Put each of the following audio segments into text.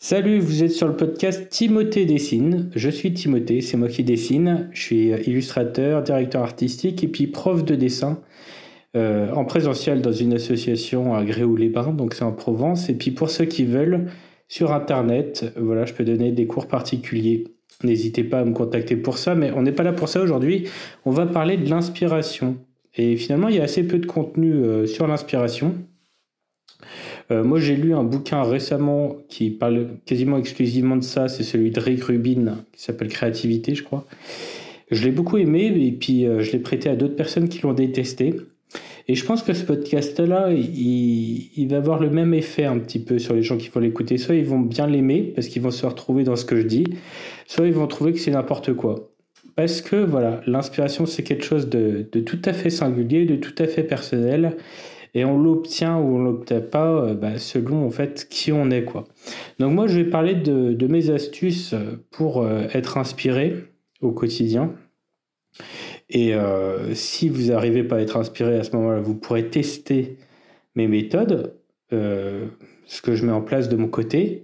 Salut, vous êtes sur le podcast Timothée dessine. Je suis Timothée, c'est moi qui dessine. Je suis illustrateur, directeur artistique et puis prof de dessin en présentiel dans une association à Gréoux-les-Bains, donc c'est en Provence. Et puis pour ceux qui veulent, sur Internet, voilà, je peux donner des cours particuliers. N'hésitez pas à me contacter pour ça, mais on n'est pas là pour ça aujourd'hui. On va parler de l'inspiration. Et finalement, il y a assez peu de contenu sur l'inspiration. Moi, j'ai lu un bouquin récemment qui parle quasiment exclusivement de ça. C'est celui de Rick Rubin, qui s'appelle Créativité, je crois. Je l'ai beaucoup aimé, et puis je l'ai prêté à d'autres personnes qui l'ont détesté. Et je pense que ce podcast-là, il va avoir le même effet un petit peu sur les gens qui vont l'écouter. Soit ils vont bien l'aimer, parce qu'ils vont se retrouver dans ce que je dis, soit ils vont trouver que c'est n'importe quoi. Parce que, voilà, l'inspiration, c'est quelque chose de tout à fait singulier, de tout à fait personnel. Et on l'obtient ou on l'obtient pas selon en fait qui on est, quoi. Donc moi je vais parler de mes astuces pour être inspiré au quotidien. Et si vous n'arrivez pas à être inspiré à ce moment-là, vous pourrez tester mes méthodes, ce que je mets en place de mon côté.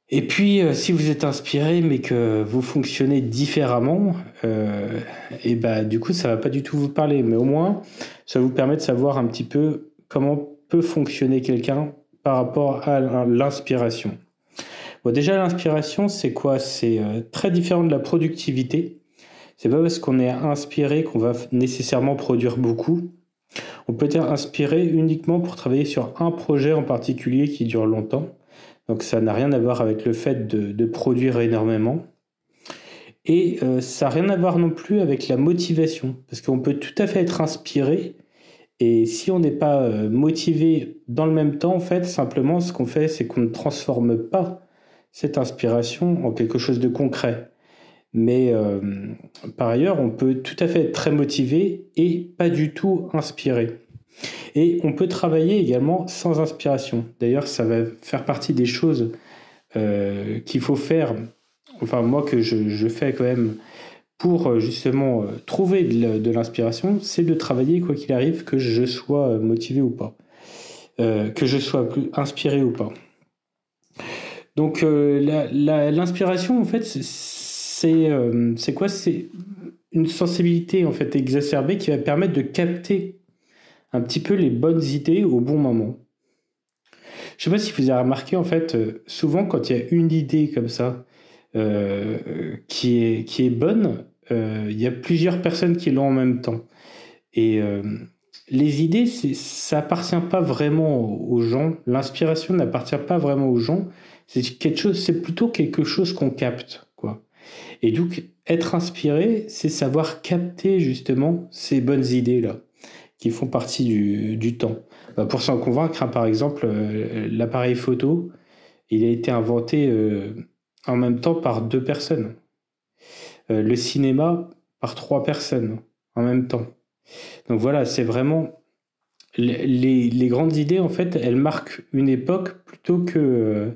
Et puis si vous êtes inspiré mais que vous fonctionnez différemment, du coup ça va pas du tout vous parler, mais au moins ça vous permet de savoir un petit peu comment peut fonctionner quelqu'un par rapport à l'inspiration. Bon, déjà l'inspiration c'est quoi? C'est très différent de la productivité. C'est pas parce qu'on est inspiré qu'on va nécessairement produire beaucoup. On peut être inspiré uniquement pour travailler sur un projet en particulier qui dure longtemps. Donc ça n'a rien à voir avec le fait de produire énormément. Et ça n'a rien à voir non plus avec la motivation. Parce qu'on peut tout à fait être inspiré. Et si on n'est pas motivé dans le même temps, en fait, simplement ce qu'on fait, c'est qu'on ne transforme pas cette inspiration en quelque chose de concret. Mais par ailleurs, on peut tout à fait être très motivé et pas du tout inspiré. Et on peut travailler également sans inspiration. D'ailleurs, ça va faire partie des choses qu'il faut faire, enfin moi que je fais quand même pour justement trouver de l'inspiration, c'est de travailler quoi qu'il arrive, que je sois motivé ou pas, que je sois plus inspiré ou pas. Donc l'inspiration en fait c'est quoi? C'est une sensibilité en fait exacerbée qui va permettre de capter un petit peu les bonnes idées au bon moment. Je sais pas si vous avez remarqué, en fait, souvent quand il y a une idée comme ça qui est bonne, il y a plusieurs personnes qui l'ont en même temps. Et les idées, ça appartient pas vraiment aux gens. L'inspiration n'appartient pas vraiment aux gens. C'est plutôt quelque chose qu'on capte, quoi. Et donc, être inspiré, c'est savoir capter justement ces bonnes idées-là, qui font partie du temps. Pour s'en convaincre, par exemple, l'appareil photo, il a été inventé en même temps par 2 personnes. Le cinéma, par 3 personnes en même temps. Donc voilà, c'est vraiment... Les grandes idées, en fait, elles marquent une époque plutôt qu'une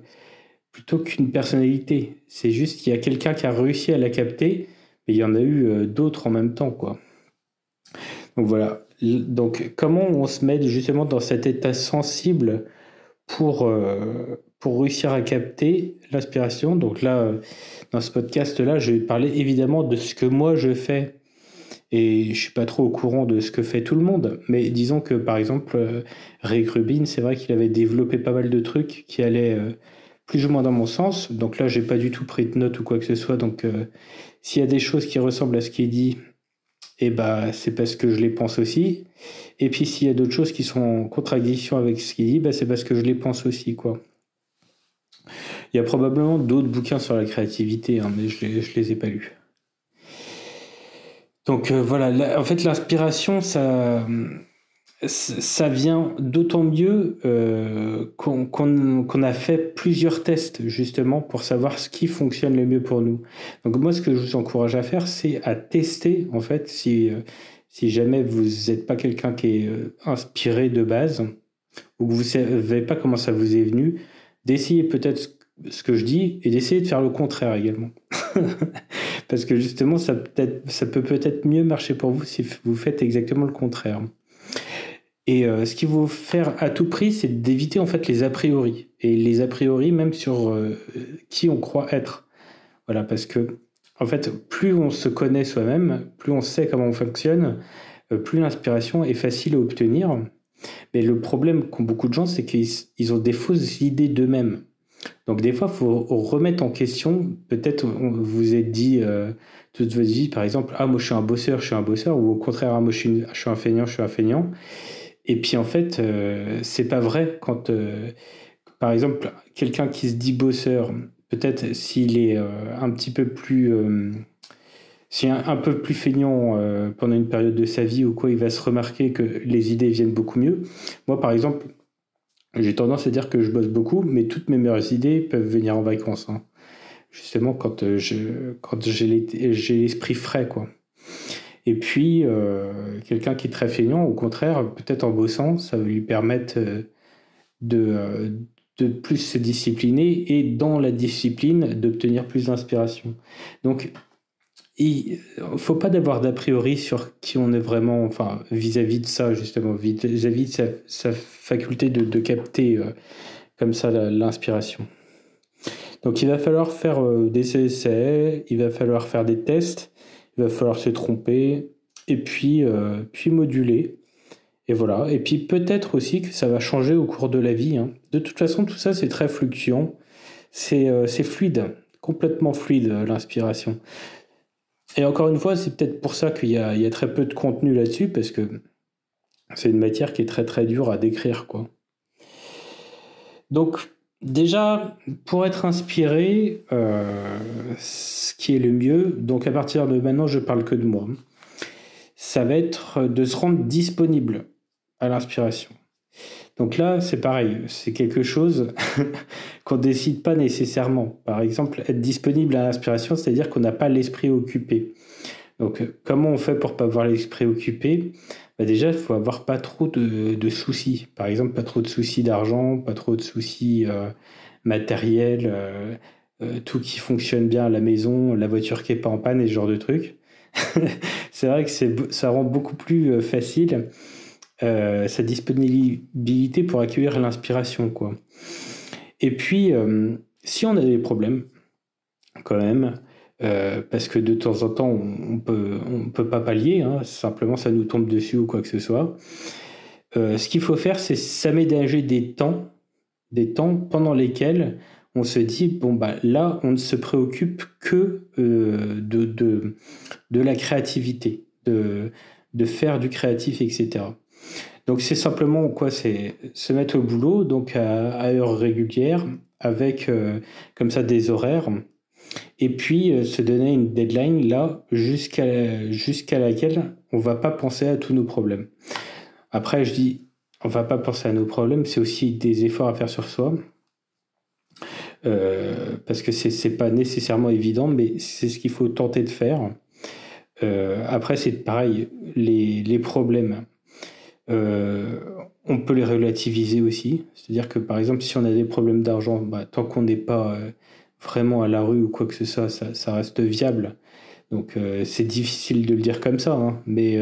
personnalité. C'est juste qu'il y a quelqu'un qui a réussi à la capter, mais il y en a eu d'autres en même temps, quoi. Donc voilà. Donc comment on se met justement dans cet état sensible pour réussir à capter l'inspiration? Donc là, dans ce podcast-là, je vais parler évidemment de ce que moi je fais. Et je suis pas trop au courant de ce que fait tout le monde. Mais disons que par exemple, Rick Rubin, c'est vrai qu'il avait développé pas mal de trucs qui allaient plus ou moins dans mon sens. Donc là, j'ai pas du tout pris de notes ou quoi que ce soit. Donc s'il y a des choses qui ressemblent à ce qu'il dit, c'est parce que je les pense aussi. Et puis s'il y a d'autres choses qui sont en contradiction avec ce qu'il dit, c'est parce que je les pense aussi, quoi. Il y a probablement d'autres bouquins sur la créativité, mais je les ai pas lus. Donc voilà, en fait l'inspiration, ça vient d'autant mieux qu'on a fait plusieurs tests justement pour savoir ce qui fonctionne le mieux pour nous. Donc moi, ce que je vous encourage à faire, c'est à tester en fait si jamais vous n'êtes pas quelqu'un qui est inspiré de base ou que vous savez pas comment ça vous est venu, d'essayer peut-être ce que je dis et d'essayer de faire le contraire également. Parce que justement, ça peut peut-être mieux marcher pour vous si vous faites exactement le contraire. Et ce qu'il faut faire à tout prix, c'est d'éviter en fait les a priori. Et les a priori même sur qui on croit être. Voilà, parce que en fait, plus on se connaît soi-même, plus on sait comment on fonctionne, plus l'inspiration est facile à obtenir. Mais le problème qu'ont beaucoup de gens, c'est qu'ils ont des fausses idées d'eux-mêmes. Donc des fois, il faut remettre en question. Peut-être vous vous êtes dit toute votre vie, par exemple, ah moi je suis un bosseur, ou au contraire, ah, moi je suis un feignant, je suis un feignant. Et puis en fait, c'est pas vrai quand, par exemple, quelqu'un qui se dit bosseur, peut-être s'il est un petit peu plus, si un peu plus feignant pendant une période de sa vie ou quoi, il va se remarquer que les idées viennent beaucoup mieux. Moi, par exemple, j'ai tendance à dire que je bosse beaucoup, mais toutes mes meilleures idées peuvent venir en vacances, hein. Justement, quand j'ai l'esprit frais, quoi. Et puis, quelqu'un qui est très feignant, au contraire, peut-être en bossant, ça va lui permettre de, euh, de plus se discipliner et dans la discipline, d'obtenir plus d'inspiration. Donc, il ne faut pas d'avoir d'a priori sur qui on est vraiment, enfin, vis-à-vis de ça, justement, vis-à-vis de sa faculté de capter comme ça l'inspiration. Donc, il va falloir faire des essais, il va falloir faire des tests, il va falloir se tromper, et puis moduler. Et voilà. Et puis peut-être aussi que ça va changer au cours de la vie, hein. De toute façon, tout ça, c'est très fluctuant. C'est fluide, complètement fluide, l'inspiration. Et encore une fois, c'est peut-être pour ça qu'il y a très peu de contenu là-dessus, parce que c'est une matière qui est très très dure à décrire, quoi. Donc, déjà, pour être inspiré, ce qui est le mieux, donc à partir de maintenant, je parle que de moi, ça va être de se rendre disponible à l'inspiration. Donc là, c'est pareil, c'est quelque chose qu'on ne décide pas nécessairement. Par exemple, être disponible à l'inspiration, c'est-à-dire qu'on n'a pas l'esprit occupé. Donc, comment on fait pour ne pas avoir l'esprit occupé? Bah déjà, il faut avoir pas trop de soucis. Par exemple, pas trop de soucis d'argent, pas trop de soucis matériels, tout qui fonctionne bien à la maison, la voiture qui n'est pas en panne et ce genre de trucs. C'est vrai que ça rend beaucoup plus facile sa disponibilité pour accueillir l'inspiration, quoi. Et puis, si on a des problèmes, quand même, parce que de temps en temps, on peut pas pallier, hein, simplement ça nous tombe dessus ou quoi que ce soit. Ce qu'il faut faire, c'est s'aménager des temps pendant lesquels on se dit, bon, bah, là, on ne se préoccupe que de la créativité, de faire du créatif, etc. Donc, c'est simplement quoi? C'est se mettre au boulot, donc à heures régulières, avec comme ça des horaires, et puis se donner une deadline là, jusqu'à laquelle on va pas penser à tous nos problèmes. Après, je dis, on va pas penser à nos problèmes, c'est aussi des efforts à faire sur soi. Parce que c'est pas nécessairement évident, mais c'est ce qu'il faut tenter de faire. Après, c'est pareil, les problèmes, on peut les relativiser aussi. C'est-à-dire que par exemple, si on a des problèmes d'argent, bah, tant qu'on n'est pas vraiment à la rue ou quoi que ce soit, ça reste viable. Donc c'est difficile de le dire comme ça, hein, mais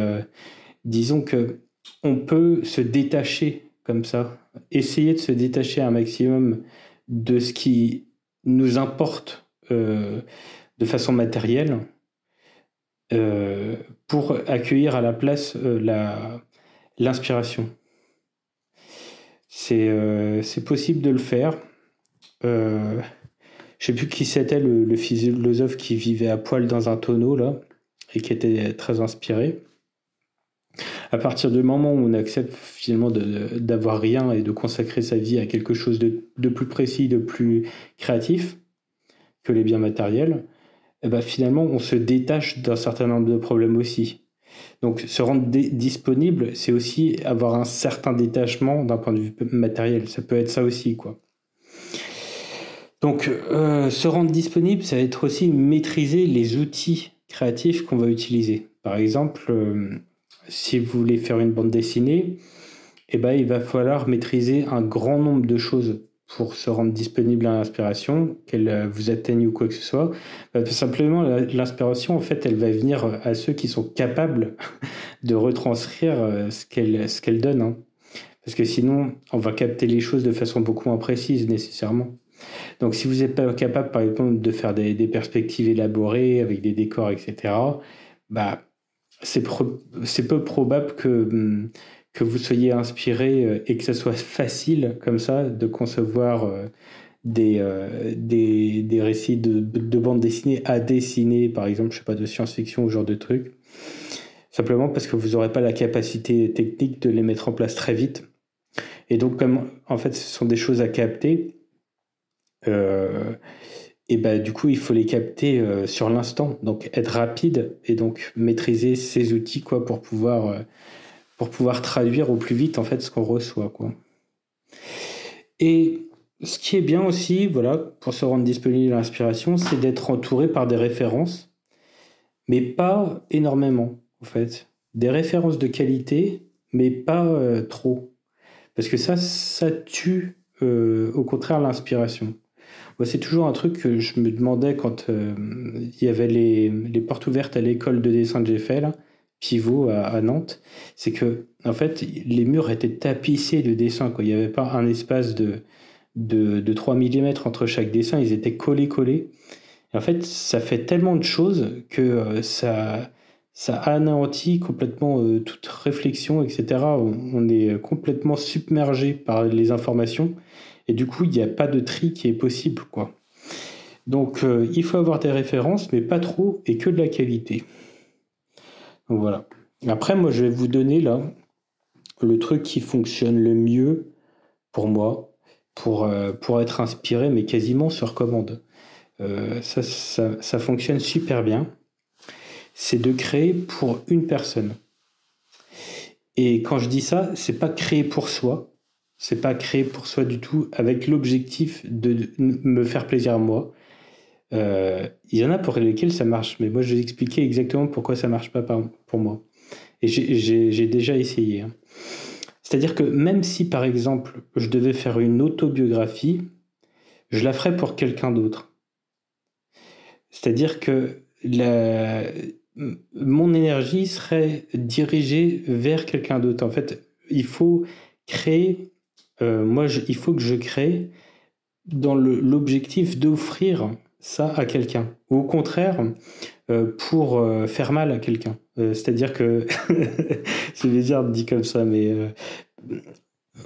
disons que on peut se détacher comme ça, essayer de se détacher un maximum de ce qui nous importe de façon matérielle pour accueillir à la place l'inspiration. C'est possible de le faire. Je sais plus qui c'était le philosophe qui vivait à poil dans un tonneau là et qui était très inspiré. À partir du moment où on accepte finalement d'avoir rien et de consacrer sa vie à quelque chose de plus précis, de plus créatif que les biens matériels, et ben finalement on se détache d'un certain nombre de problèmes aussi. Donc se rendre disponible, c'est aussi avoir un certain détachement d'un point de vue matériel. Ça peut être ça aussi, quoi. Donc se rendre disponible, ça va être aussi maîtriser les outils créatifs qu'on va utiliser. Par exemple, si vous voulez faire une bande dessinée, eh ben, il va falloir maîtriser un grand nombre de choses pour se rendre disponible à l'inspiration, qu'elle vous atteigne ou quoi que ce soit. Tout simplement, l'inspiration, en fait, elle va venir à ceux qui sont capables de retranscrire ce qu'elle donne, hein. Parce que sinon, on va capter les choses de façon beaucoup moins précise, nécessairement. Donc, si vous n'êtes pas capable, par exemple, de faire des perspectives élaborées avec des décors, etc., bah, c'est peu probable que vous soyez inspiré et que ça soit facile, comme ça, de concevoir des récits de bande dessinée à dessiner, par exemple, je sais pas, de science-fiction ou ce genre de truc. Simplement parce que vous n'aurez pas la capacité technique de les mettre en place très vite. Et donc, comme en fait, ce sont des choses à capter, et bah, du coup, il faut les capter sur l'instant. Donc, être rapide et donc maîtriser ces outils quoi, pour pouvoir traduire au plus vite en fait, ce qu'on reçoit. Quoi. Et ce qui est bien aussi, voilà, pour se rendre disponible à l'inspiration, c'est d'être entouré par des références, mais pas énormément, en fait. Des références de qualité, mais pas trop. Parce que ça tue, au contraire, l'inspiration. Moi, c'est toujours un truc que je me demandais quand il y avait les portes ouvertes à l'école de dessin que j'ai fait, là, Pivot à Nantes. C'est que, en fait, les murs étaient tapissés de dessins, quoi. Il n'y avait pas un espace de 3 millimètres entre chaque dessin, ils étaient collés. Et en fait, ça fait tellement de choses que ça anéantit complètement toute réflexion, etc. On est complètement submergé par les informations et du coup, il n'y a pas de tri qui est possible, quoi. Donc, il faut avoir des références, mais pas trop et que de la qualité. Donc voilà. Après, moi, je vais vous donner là le truc qui fonctionne le mieux pour moi, pour être inspiré, mais quasiment sur commande. Ça fonctionne super bien. C'est de créer pour une personne. Et quand je dis ça, c'est pas créer pour soi. C'est pas créer pour soi du tout, avec l'objectif de me faire plaisir à moi. Il y en a pour lesquels ça marche, mais moi je vais expliquer exactement pourquoi ça marche pas pour moi. Et j'ai déjà essayé. Hein. C'est-à-dire que même si par exemple je devais faire une autobiographie, je la ferais pour quelqu'un d'autre. C'est-à-dire que mon énergie serait dirigée vers quelqu'un d'autre. En fait, il faut créer, il faut que je crée dans l'objectif d'offrir ça à quelqu'un. Ou au contraire, pour faire mal à quelqu'un. C'est-à-dire que, c'est bizarre de dire comme ça, mais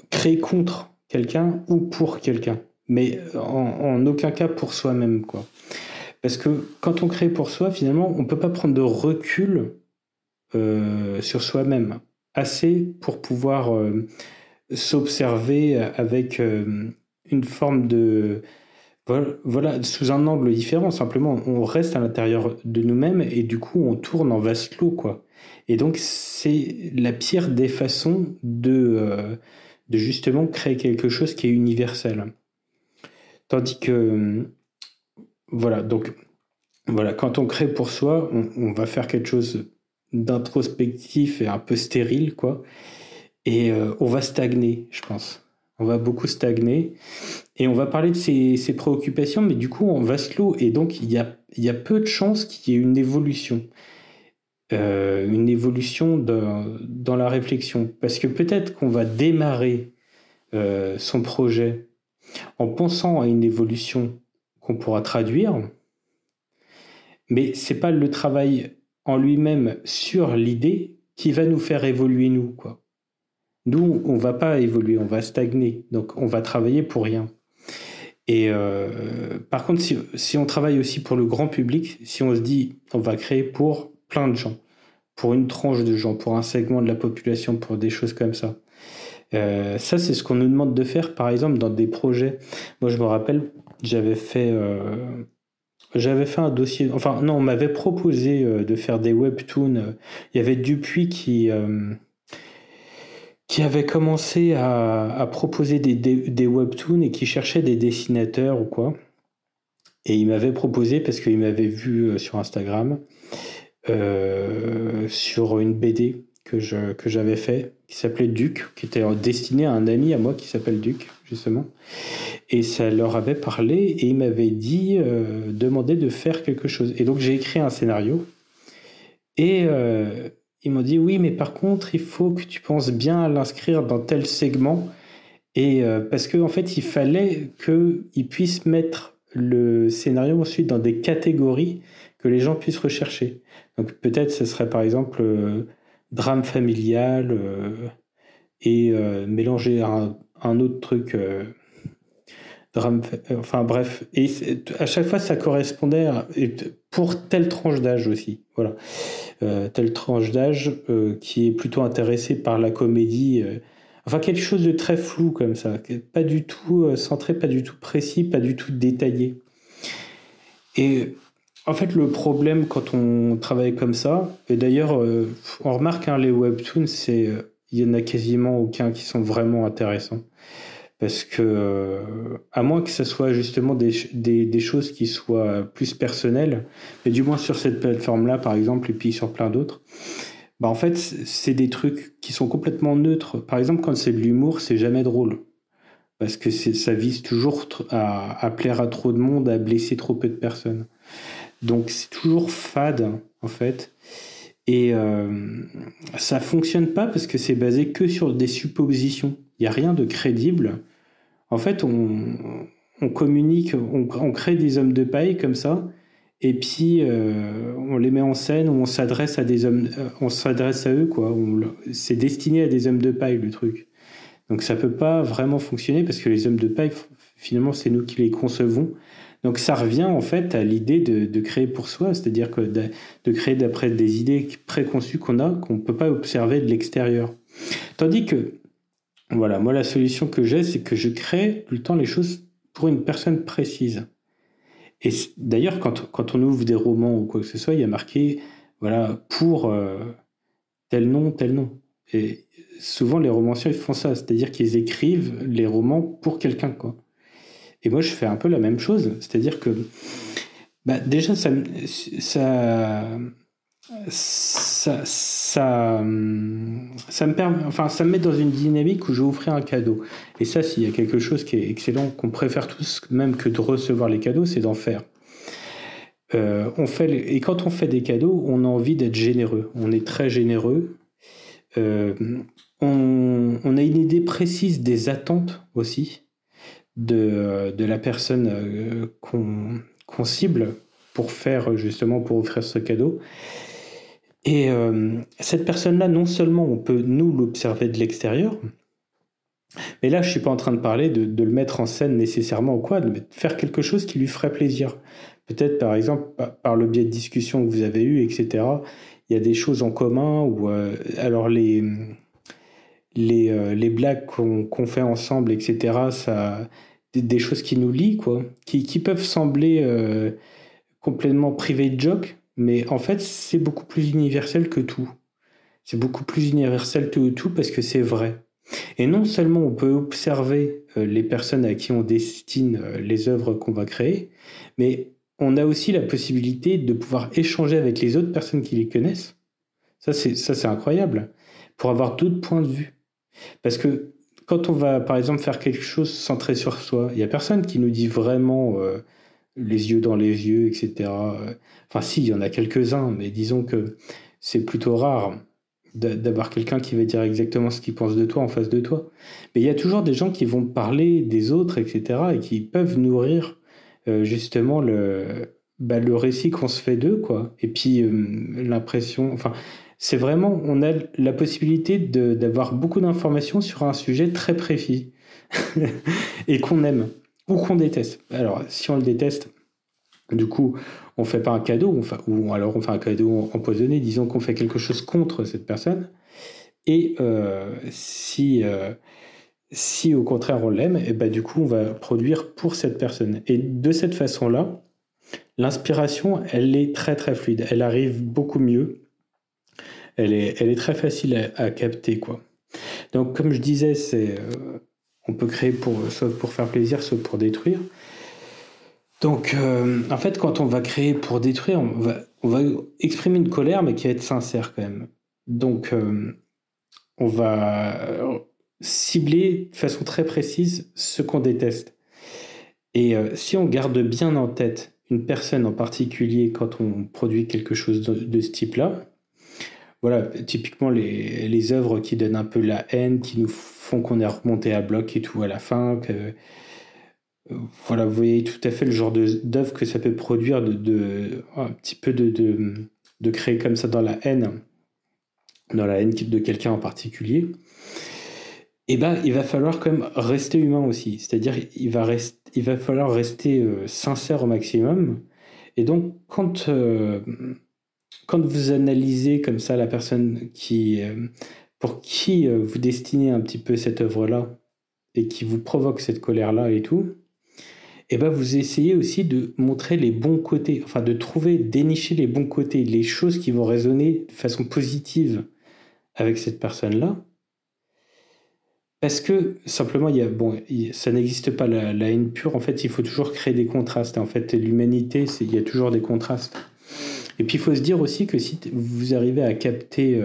créer contre quelqu'un ou pour quelqu'un. Mais en aucun cas pour soi-même, quoi. Parce que quand on crée pour soi, finalement, on ne peut pas prendre de recul sur soi-même. Assez pour pouvoir s'observer avec une forme de... Voilà, sous un angle différent. Simplement, on reste à l'intérieur de nous-mêmes et du coup, on tourne en vase clos, quoi. Et donc, c'est la pire des façons de justement créer quelque chose qui est universel. Tandis que... Voilà, donc voilà, quand on crée pour soi, on va faire quelque chose d'introspectif et un peu stérile, quoi. Et on va stagner, je pense. On va beaucoup stagner. Et on va parler de ses préoccupations, mais du coup, on va slow. Et donc, il y a peu de chances qu'il y ait une évolution. Une évolution dans la réflexion. Parce que peut-être qu'on va démarrer son projet en pensant à une évolution qu'on pourra traduire, mais c'est pas le travail en lui-même sur l'idée qui va nous faire évoluer nous, quoi. Nous, on va pas évoluer, on va stagner, donc on va travailler pour rien. Et par contre, si on travaille aussi pour le grand public, si on se dit on va créer pour plein de gens, pour une tranche de gens, pour un segment de la population, pour des choses comme ça, ça c'est ce qu'on nous demande de faire, par exemple dans des projets. Moi, je me rappelle, j'avais fait un dossier, enfin non, on m'avait proposé de faire des webtoons. Il y avait Dupuis qui avait commencé à proposer des webtoons et qui cherchait des dessinateurs ou quoi. Et il m'avait proposé, parce qu'il m'avait vu sur Instagram, sur une BD que j'avais fait, qui s'appelait Duc, qui était destinée à un ami à moi qui s'appelle Duc, justement. Et ça leur avait parlé et il m'avait dit, demandé de faire quelque chose. Et donc j'ai écrit un scénario et ils m'ont dit oui, mais par contre, il faut que tu penses bien à l'inscrire dans tel segment. Et parce qu'en fait, il fallait qu'ils puissent mettre le scénario ensuite dans des catégories que les gens puissent rechercher. Donc peut-être ce serait par exemple drame familial et mélanger un autre truc, enfin bref. Et à chaque fois, ça correspondait pour telle tranche d'âge aussi. Voilà. Telle tranche d'âge qui est plutôt intéressée par la comédie. Enfin, quelque chose de très flou comme ça, pas du tout centré, pas du tout précis, pas du tout détaillé. Et en fait, le problème quand on travaille comme ça, et d'ailleurs, on remarque les webtoons, il y en a quasiment aucun qui sont vraiment intéressants. Parce que, à moins que ce soit justement des choses qui soient plus personnelles, mais du moins sur cette plateforme-là, par exemple, et puis sur plein d'autres, bah en fait, c'est des trucs qui sont complètement neutres. Par exemple, quand c'est de l'humour, c'est jamais drôle. Parce que ça vise toujours à plaire à trop de monde, à blesser trop peu de personnes. Donc c'est toujours fade, en fait. Et ça fonctionne pas parce que c'est basé que sur des suppositions. Il n'y a rien de crédible. En fait, on communique, on crée des hommes de paille comme ça, et puis on les met en scène, on s'adresse à des hommes, on s'adresse à eux, quoi. C'est destiné à des hommes de paille, le truc. Donc ça peut pas vraiment fonctionner parce que les hommes de paille, finalement, c'est nous qui les concevons. Donc ça revient en fait à l'idée de créer pour soi, c'est-à-dire que de créer d'après des idées préconçues qu'on ne peut pas observer de l'extérieur. Tandis que, voilà, moi la solution que j'ai, c'est que je crée tout le temps les choses pour une personne précise. Et d'ailleurs, quand on ouvre des romans ou quoi que ce soit, il y a marqué, voilà, pour tel nom, tel nom. Et souvent les romanciers ils font ça, c'est-à-dire qu'ils écrivent les romans pour quelqu'un, quoi. Et moi, je fais un peu la même chose. C'est-à-dire que, bah, déjà, ça me permet, enfin, ça me met dans une dynamique où je vais offrir un cadeau. Et ça, s'il y a quelque chose qui est excellent, qu'on préfère tous, même que de recevoir les cadeaux, c'est d'en faire. Et quand on fait des cadeaux, on a envie d'être généreux. On est très généreux. On a une idée précise des attentes aussi de la personne qu'on cible pour offrir ce cadeau. Et cette personne-là, non seulement on peut nous l'observer de l'extérieur, mais là je suis pas en train de parler de le mettre en scène nécessairement ou quoi, de faire quelque chose qui lui ferait plaisir. Peut-être par exemple par le biais de discussions que vous avez eues, etc. Il y a des choses en commun ou alors les blagues qu'on fait ensemble, etc., des choses qui nous lient, quoi, qui peuvent sembler complètement private joke, mais en fait, c'est beaucoup plus universel que tout. C'est beaucoup plus universel que tout parce que c'est vrai. Et non seulement on peut observer les personnes à qui on destine les œuvres qu'on va créer, mais on a aussi la possibilité de pouvoir échanger avec les autres personnes qui les connaissent. Ça, c'est incroyable, pour avoir d'autres points de vue. Parce que quand on va, par exemple, faire quelque chose centré sur soi, il n'y a personne qui nous dit vraiment les yeux dans les yeux, etc. Enfin, si, il y en a quelques-uns, mais disons que c'est plutôt rare d'avoir quelqu'un qui va dire exactement ce qu'il pense de toi en face de toi. Mais il y a toujours des gens qui vont parler des autres, etc., et qui peuvent nourrir justement le récit qu'on se fait d'eux, quoi. Et puis l'impression... Enfin, c'est vraiment... On a la possibilité d'avoir beaucoup d'informations sur un sujet très précis et qu'on aime ou qu'on déteste. Alors, si on le déteste, du coup, on fait pas un cadeau, ou alors on fait un cadeau empoisonné, disons qu'on fait quelque chose contre cette personne. Et si au contraire on l'aime, et bah, du coup, on va produire pour cette personne. Et de cette façon-là, l'inspiration, elle est très très fluide. Elle arrive beaucoup mieux. Elle est très facile à capter, quoi. Donc, comme je disais, on peut créer soit pour faire plaisir, soit pour détruire. Donc, en fait, quand on va créer pour détruire, on va exprimer une colère, mais qui va être sincère quand même. Donc, on va cibler de façon très précise ce qu'on déteste. Et si on garde bien en tête une personne en particulier quand on produit quelque chose de ce type-là, voilà, typiquement les œuvres qui donnent un peu la haine, qui nous font qu'on est remonté à bloc et tout à la fin. Voilà, vous voyez tout à fait le genre d'œuvre que ça peut produire, un petit peu de créer comme ça dans la haine de quelqu'un en particulier. Et ben, il va falloir quand même rester humain aussi. C'est-à-dire, il va falloir rester sincère au maximum. Et donc, quand vous analysez comme ça la personne pour qui vous destinez un petit peu cette œuvre-là et qui vous provoque cette colère-là et tout, et ben vous essayez aussi de montrer les bons côtés, enfin de dénicher les bons côtés, les choses qui vont résonner de façon positive avec cette personne-là. Parce que simplement, ça n'existe pas la haine pure. En fait, il faut toujours créer des contrastes. En fait, l'humanité, il y a toujours des contrastes. Et puis, il faut se dire aussi que si vous arrivez à capter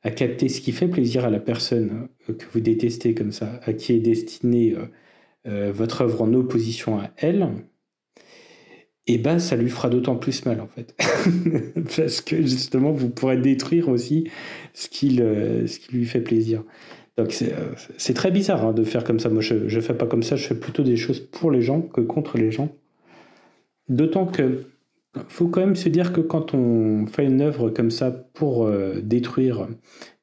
ce qui fait plaisir à la personne que vous détestez comme ça, à qui est destinée votre œuvre en opposition à elle, et ben, ça lui fera d'autant plus mal, en fait. Parce que, justement, vous pourrez détruire aussi ce qui lui fait plaisir. Donc c'est très bizarre de faire comme ça. Moi, je fais pas comme ça. Je fais plutôt des choses pour les gens que contre les gens. D'autant que faut quand même se dire que quand on fait une œuvre comme ça pour détruire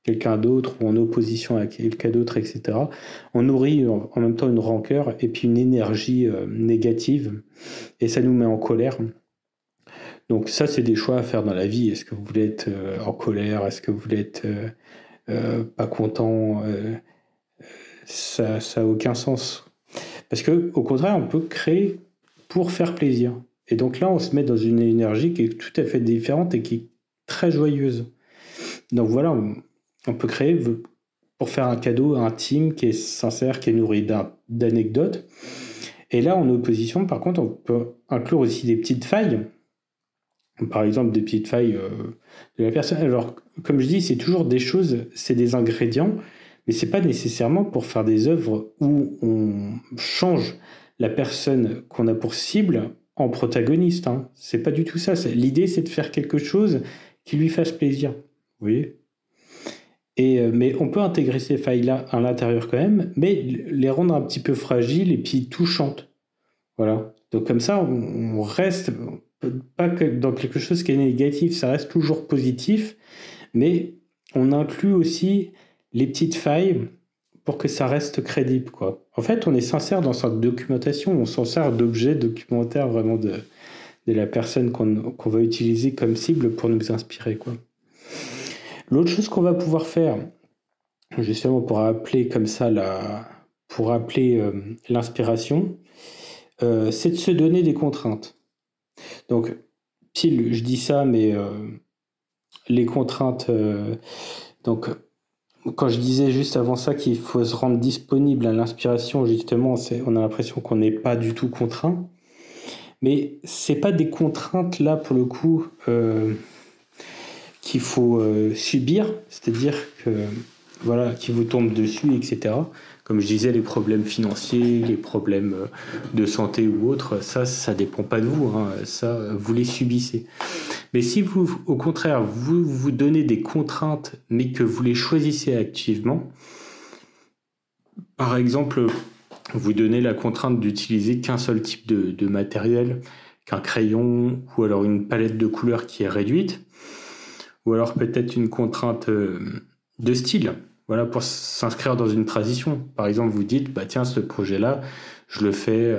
quelqu'un d'autre ou en opposition à quelqu'un d'autre, etc., on nourrit en même temps une rancœur et puis une énergie négative et ça nous met en colère. Donc ça, c'est des choix à faire dans la vie. Est-ce que vous voulez être en colère? Est-ce que vous voulez être pas content? Ça a aucun sens. Parce que au contraire, on peut créer pour faire plaisir. Et donc là, on se met dans une énergie qui est tout à fait différente et qui est très joyeuse. Donc voilà, on peut créer pour faire un cadeau intime qui est sincère, qui est nourri d'anecdotes. Et là, en opposition, par contre, on peut inclure aussi des petites failles. Par exemple, des petites failles de la personne. Alors, comme je dis, c'est toujours des choses, c'est des ingrédients, mais c'est pas nécessairement pour faire des œuvres où on change la personne qu'on a pour cible en protagoniste. Hein. C'est pas du tout ça. L'idée, c'est de faire quelque chose qui lui fasse plaisir. Vous voyez ? Mais on peut intégrer ces failles-là à l'intérieur quand même, mais les rendre un petit peu fragiles et puis touchantes. Voilà. Donc comme ça, on reste pas que dans quelque chose qui est négatif, ça reste toujours positif, mais on inclut aussi les petites failles pour que ça reste crédible, quoi. En fait, on est sincère dans sa documentation, on s'en sert d'objet documentaire vraiment de la personne qu'on va utiliser comme cible pour nous inspirer, quoi. L'autre chose qu'on va pouvoir faire, justement pour appeler comme ça l'inspiration, c'est de se donner des contraintes. Donc, pile, je dis ça, mais les contraintes... donc, quand je disais juste avant ça qu'il faut se rendre disponible à l'inspiration, justement, on a l'impression qu'on n'est pas du tout contraint. Mais c'est pas des contraintes, là, pour le coup, qu'il faut subir, c'est-à-dire que, voilà, qui vous tombent dessus, etc. Comme je disais, les problèmes financiers, les problèmes de santé ou autres, ça dépend pas de vous, hein, ça, vous les subissez. Mais si vous, au contraire, vous donnez des contraintes, mais que vous les choisissez activement, par exemple, vous donnez la contrainte d'utiliser qu'un seul type de matériel, qu'un crayon, ou alors une palette de couleurs qui est réduite, ou alors peut-être une contrainte de style, voilà, pour s'inscrire dans une transition. Par exemple, vous dites, bah tiens, ce projet-là, je le fais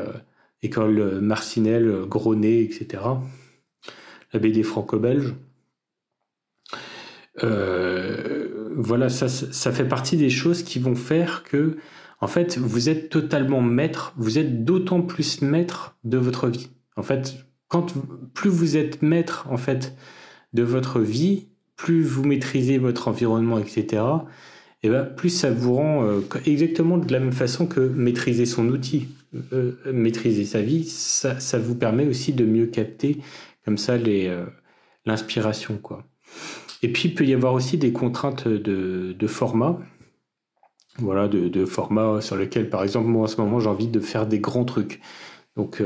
école Marcinelle, Gronet, etc. La BD franco-belge. Voilà, ça fait partie des choses qui vont faire que, en fait, vous êtes totalement maître, vous êtes d'autant plus maître de votre vie. En fait, plus vous êtes maître, en fait, de votre vie, plus vous maîtrisez votre environnement, etc., et ben, plus ça vous rend exactement de la même façon que maîtriser son outil. Maîtriser sa vie, ça vous permet aussi de mieux capter comme ça l'inspiration, quoi. Et puis, il peut y avoir aussi des contraintes de format. Voilà, de format sur lequel, par exemple, moi, en ce moment, j'ai envie de faire des grands trucs. Donc,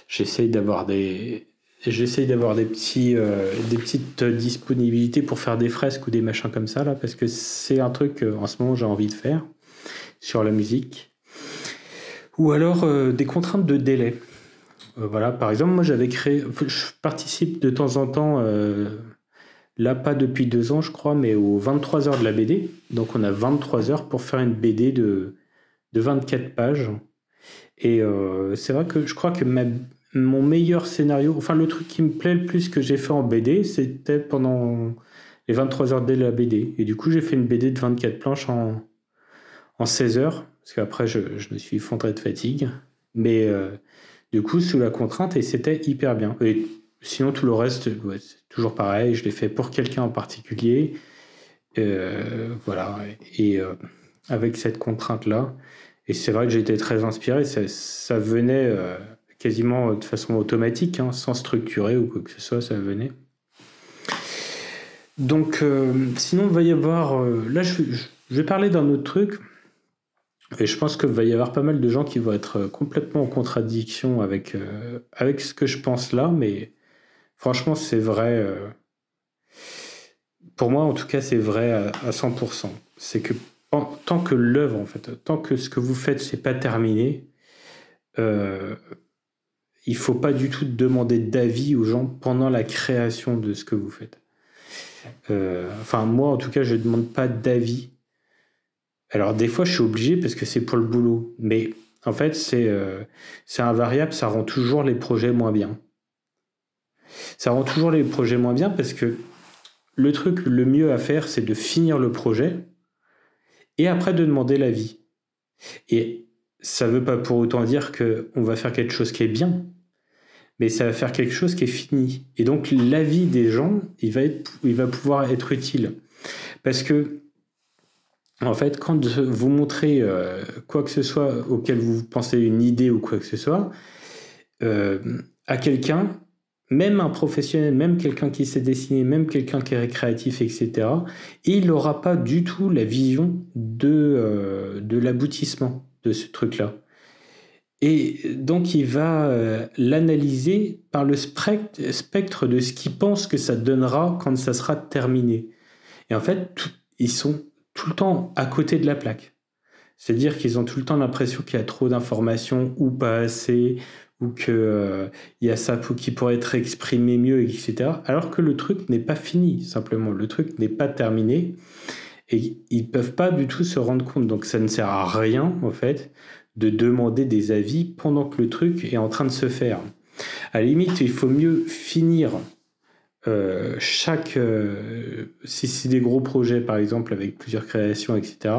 j'essaye d'avoir des j'essaye d'avoir des petites disponibilités pour faire des fresques ou des machins comme ça, là, parce que c'est un truc en ce moment j'ai envie de faire sur la musique. Ou alors des contraintes de délai. Voilà, par exemple, moi j'avais créé, je participe de temps en temps, là pas depuis 2 ans je crois, mais aux 23 heures de la BD. Donc on a 23 heures pour faire une BD de 24 pages. Et c'est vrai que je crois que mon meilleur scénario, enfin le truc qui me plaît le plus que j'ai fait en BD, c'était pendant les 23 heures de la BD. Et du coup j'ai fait une BD de 24 planches en 16 heures, parce qu'après je me suis effondré de fatigue. Mais du coup sous la contrainte, et c'était hyper bien. Et sinon tout le reste, ouais, c'est toujours pareil, je l'ai fait pour quelqu'un en particulier. Voilà, et avec cette contrainte-là. Et c'est vrai que j'ai été très inspiré, ça venait quasiment de façon automatique, hein, sans structurer ou quoi que ce soit, ça venait. Donc, sinon, il va y avoir... là, je vais parler d'un autre truc, et je pense qu'il va y avoir pas mal de gens qui vont être complètement en contradiction avec ce que je pense là, mais franchement, c'est vrai... pour moi, en tout cas, c'est vrai à 100%. C'est que tant que l'œuvre, en fait, tant que ce que vous faites, c'est pas terminé, il faut pas du tout demander d'avis aux gens pendant la création de ce que vous faites. Enfin, moi, en tout cas, je demande pas d'avis. Alors, des fois, je suis obligé parce que c'est pour le boulot. Mais en fait, c'est invariable, ça rend toujours les projets moins bien. Ça rend toujours les projets moins bien parce que le truc le mieux à faire, c'est de finir le projet et après de demander l'avis. Et ça ne veut pas pour autant dire qu'on va faire quelque chose qui est bien, mais ça va faire quelque chose qui est fini. Et donc l'avis des gens, il va pouvoir être utile. Parce que, en fait, quand vous montrez quoi que ce soit auquel vous pensez une idée ou quoi que ce soit, à quelqu'un, même un professionnel, même quelqu'un qui sait dessiner, même quelqu'un qui est créatif, etc., il n'aura pas du tout la vision de l'aboutissement de ce truc-là. Et donc, il va l'analyser par le spectre de ce qu'il pense que ça donnera quand ça sera terminé. Et en fait, ils sont tout le temps à côté de la plaque. C'est-à-dire qu'ils ont tout le temps l'impression qu'il y a trop d'informations ou pas assez, ou qu'il y a ça qui pourrait être exprimé mieux, etc. Alors que le truc n'est pas fini, simplement. Le truc n'est pas terminé. Et ils ne peuvent pas du tout se rendre compte. Donc ça ne sert à rien, en fait, de demander des avis pendant que le truc est en train de se faire. À la limite, il faut mieux finir si c'est des gros projets, par exemple, avec plusieurs créations, etc.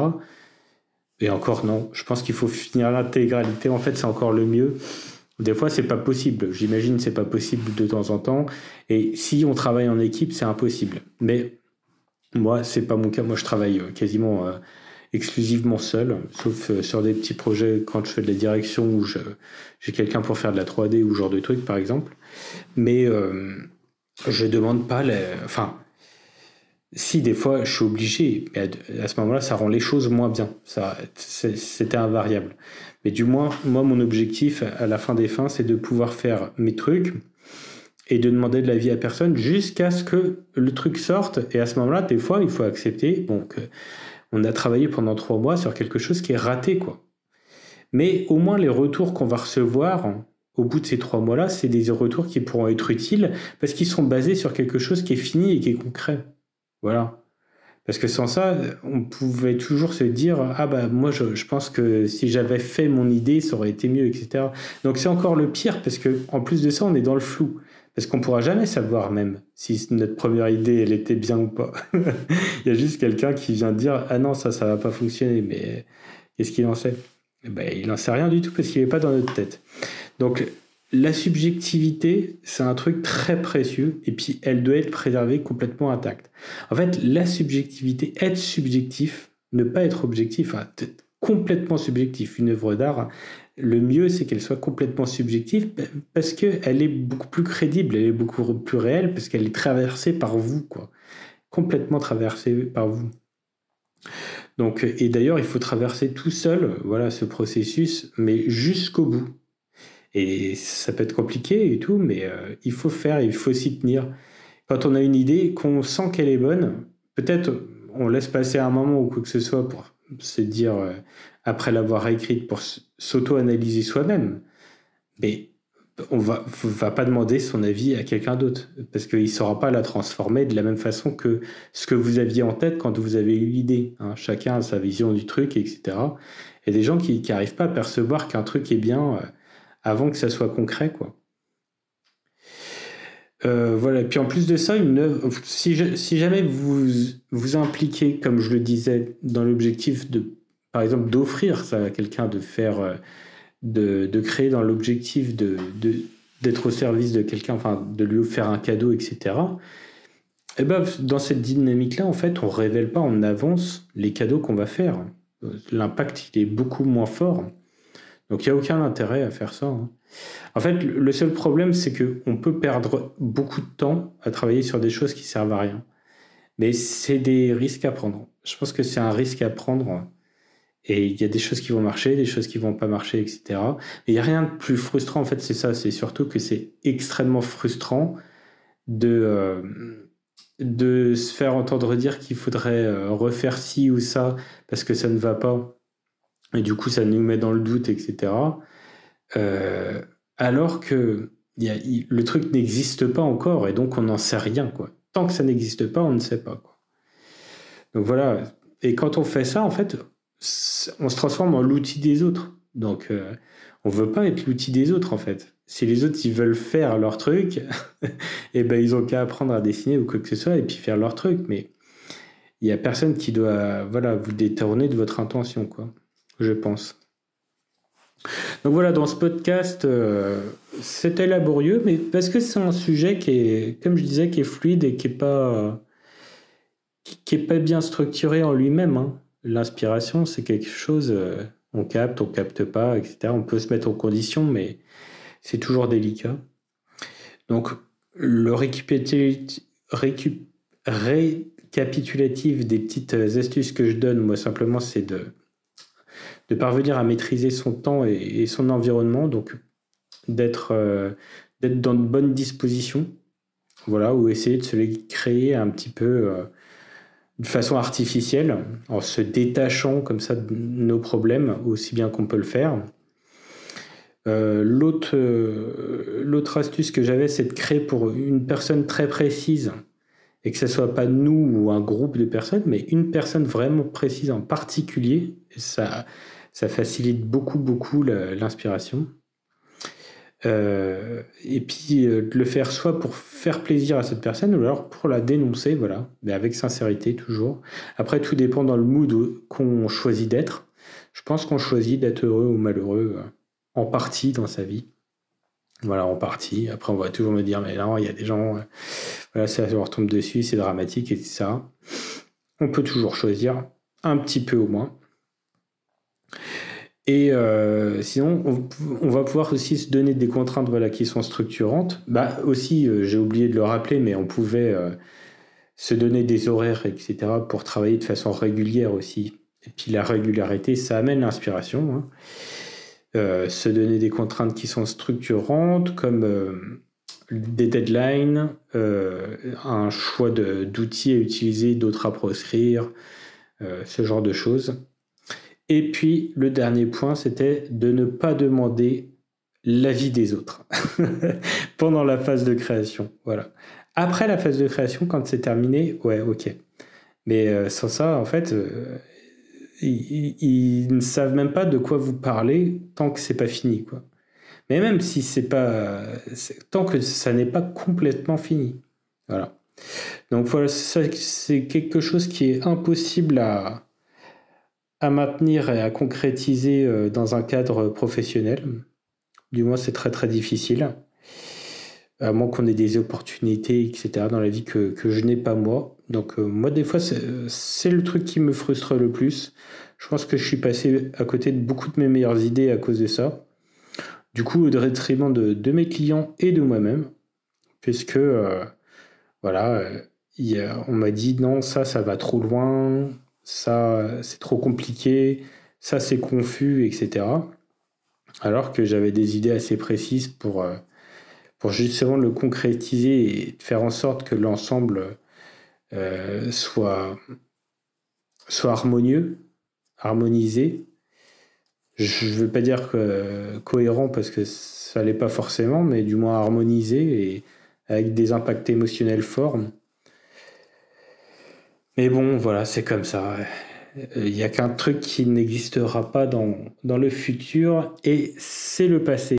Et encore, non. Je pense qu'il faut finir l'intégralité. En fait, c'est encore le mieux. Des fois, c'est pas possible. J'imagine que c'est pas possible de temps en temps. Et si on travaille en équipe, c'est impossible. Mais moi, c'est pas mon cas. Moi, je travaille quasiment exclusivement seul, sauf sur des petits projets quand je fais de la direction où j'ai quelqu'un pour faire de la 3D ou ce genre de trucs, par exemple. Mais je demande pas enfin, si des fois je suis obligé, mais à ce moment-là, ça rend les choses moins bien. C'était invariable. Mais du moins, moi, mon objectif à la fin des fins, c'est de pouvoir faire mes trucs et de demander de l'avis à personne jusqu'à ce que le truc sorte. Et à ce moment-là, des fois, il faut accepter. Donc, on a travaillé pendant 3 mois sur quelque chose qui est raté, quoi. Mais au moins, les retours qu'on va recevoir au bout de ces 3 mois-là, c'est des retours qui pourront être utiles parce qu'ils sont basés sur quelque chose qui est fini et qui est concret. Voilà. Parce que sans ça, on pouvait toujours se dire « Ah bah moi, je pense que si j'avais fait mon idée, ça aurait été mieux, etc. » Donc c'est encore le pire parce qu'en plus de ça, on est dans le flou. Parce qu'on ne pourra jamais savoir même si notre première idée, elle était bien ou pas. Il y a juste quelqu'un qui vient dire « Ah non, ça va pas fonctionner. » Mais qu'est-ce qu'il en sait? Ben, il n'en sait rien du tout parce qu'il n'est pas dans notre tête. Donc la subjectivité, c'est un truc très précieux et puis elle doit être préservée complètement intacte. En fait, la subjectivité, être subjectif, ne pas être objectif, être complètement subjectif. Une œuvre d'art, le mieux, c'est qu'elle soit complètement subjective parce qu'elle est beaucoup plus crédible, elle est beaucoup plus réelle parce qu'elle est traversée par vous, quoi. Complètement traversée par vous. Donc, et d'ailleurs, il faut traverser tout seul, voilà, ce processus, mais jusqu'au bout. Et ça peut être compliqué et tout, mais il faut faire, il faut s'y tenir. Quand on a une idée, qu'on sent qu'elle est bonne, peut-être on laisse passer un moment ou quoi que ce soit pour se dire, après l'avoir écrite, pour s'auto-analyser soi-même. Mais on va pas demander son avis à quelqu'un d'autre, parce qu'il ne saura pas la transformer de la même façon que ce que vous aviez en tête quand vous avez eu l'idée. Hein. Chacun a sa vision du truc, etc. Il y a des gens qui n'arrivent pas à percevoir qu'un truc est bien avant que ça soit concret, quoi. Voilà. Puis en plus de ça, une œuvre, si jamais vous vous impliquez, comme je le disais, dans l'objectif de, par exemple, d'offrir ça à quelqu'un, de faire, de créer dans l'objectif d'être au service de quelqu'un, enfin de lui faire un cadeau, etc. Et ben, dans cette dynamique-là, en fait, on révèle pas en avance les cadeaux qu'on va faire. L'impact, il est beaucoup moins fort. Donc il n'y a aucun intérêt à faire ça. Hein. En fait, le seul problème, c'est qu'on peut perdre beaucoup de temps à travailler sur des choses qui servent à rien. Mais c'est des risques à prendre. Je pense que c'est un risque à prendre. Et il y a des choses qui vont marcher, des choses qui vont pas marcher, etc. Mais il n'y a rien de plus frustrant, en fait, c'est ça. C'est surtout que c'est extrêmement frustrant de se faire entendre dire qu'il faudrait refaire ci ou ça parce que ça ne va pas. Et du coup, ça nous met dans le doute, etc. Alors que le truc n'existe pas encore et donc on n'en sait rien, quoi. Tant que ça n'existe pas, on ne sait pas, quoi. Donc voilà. Et quand on fait ça, en fait, on se transforme en l'outil des autres. Donc on veut pas être l'outil des autres, en fait. Si les autres, ils veulent faire leur truc, et ben ils ont qu'à apprendre à dessiner ou quoi que ce soit et puis faire leur truc. Mais il y a personne qui doit, voilà, vous détourner de votre intention, quoi. Je pense. Donc voilà, dans ce podcast, c'était laborieux, mais parce que c'est un sujet qui est, comme je disais, qui est fluide et qui est pas bien structuré en lui-même. Hein. L'inspiration, c'est quelque chose, on capte pas, etc. On peut se mettre en condition, mais c'est toujours délicat. Donc, le récapitulatif des petites astuces que je donne, moi, simplement, c'est de parvenir à maîtriser son temps et son environnement, donc d'être dans de bonnes dispositions, voilà, ou essayer de se les créer un petit peu de façon artificielle, en se détachant comme ça de nos problèmes, aussi bien qu'on peut le faire. L'autre astuce que j'avais, c'est de créer pour une personne très précise, et que ce soit pas nous ou un groupe de personnes, mais une personne vraiment précise en particulier. Ça facilite beaucoup l'inspiration. Et puis de le faire soit pour faire plaisir à cette personne ou alors pour la dénoncer, voilà, mais avec sincérité toujours. Après, tout dépend dans le mood qu'on choisit d'être. Je pense qu'on choisit d'être heureux ou malheureux en partie dans sa vie. Voilà, en partie. Après, on va toujours me dire, mais non, il y a des gens, voilà, ça leur tombe dessus, c'est dramatique, et ça. On peut toujours choisir un petit peu au moins. Et sinon, on va pouvoir aussi se donner des contraintes, voilà, qui sont structurantes. Bah, aussi, j'ai oublié de le rappeler, mais on pouvait se donner des horaires, etc., pour travailler de façon régulière aussi. Et puis la régularité, ça amène l'inspiration. Hein. Se donner des contraintes qui sont structurantes, comme des deadlines, un choix d'outils à utiliser, d'autres à proscrire, ce genre de choses. Et puis, le dernier point, c'était de ne pas demander l'avis des autres pendant la phase de création. Voilà. Après la phase de création, quand c'est terminé, ouais, ok. Mais sans ça, en fait, ils ne savent même pas de quoi vous parlez tant que c'est pas fini, quoi. Mais même si c'est pas, tant que ça n'est pas complètement fini. Voilà. Donc voilà, c'est quelque chose qui est impossible à maintenir et à concrétiser dans un cadre professionnel. Du moins, c'est très difficile. À moins qu'on ait des opportunités, etc. dans la vie que je n'ai pas moi. Donc moi, des fois, c'est le truc qui me frustre le plus. Je pense que je suis passé à côté de beaucoup de mes meilleures idées à cause de ça. Du coup, au détriment de mes clients et de moi-même. Puisque, voilà, on m'a dit non, ça va trop loin, ça c'est trop compliqué, ça c'est confus, etc. alors que j'avais des idées assez précises pour justement le concrétiser et faire en sorte que l'ensemble soit harmonieux, harmonisé. Je ne veux pas dire cohérent parce que ça l'est pas forcément, mais du moins harmonisé et avec des impacts émotionnels forts. Mais bon, voilà, c'est comme ça. Il n'y a qu'un truc qui n'existera pas dans le futur et c'est le passé.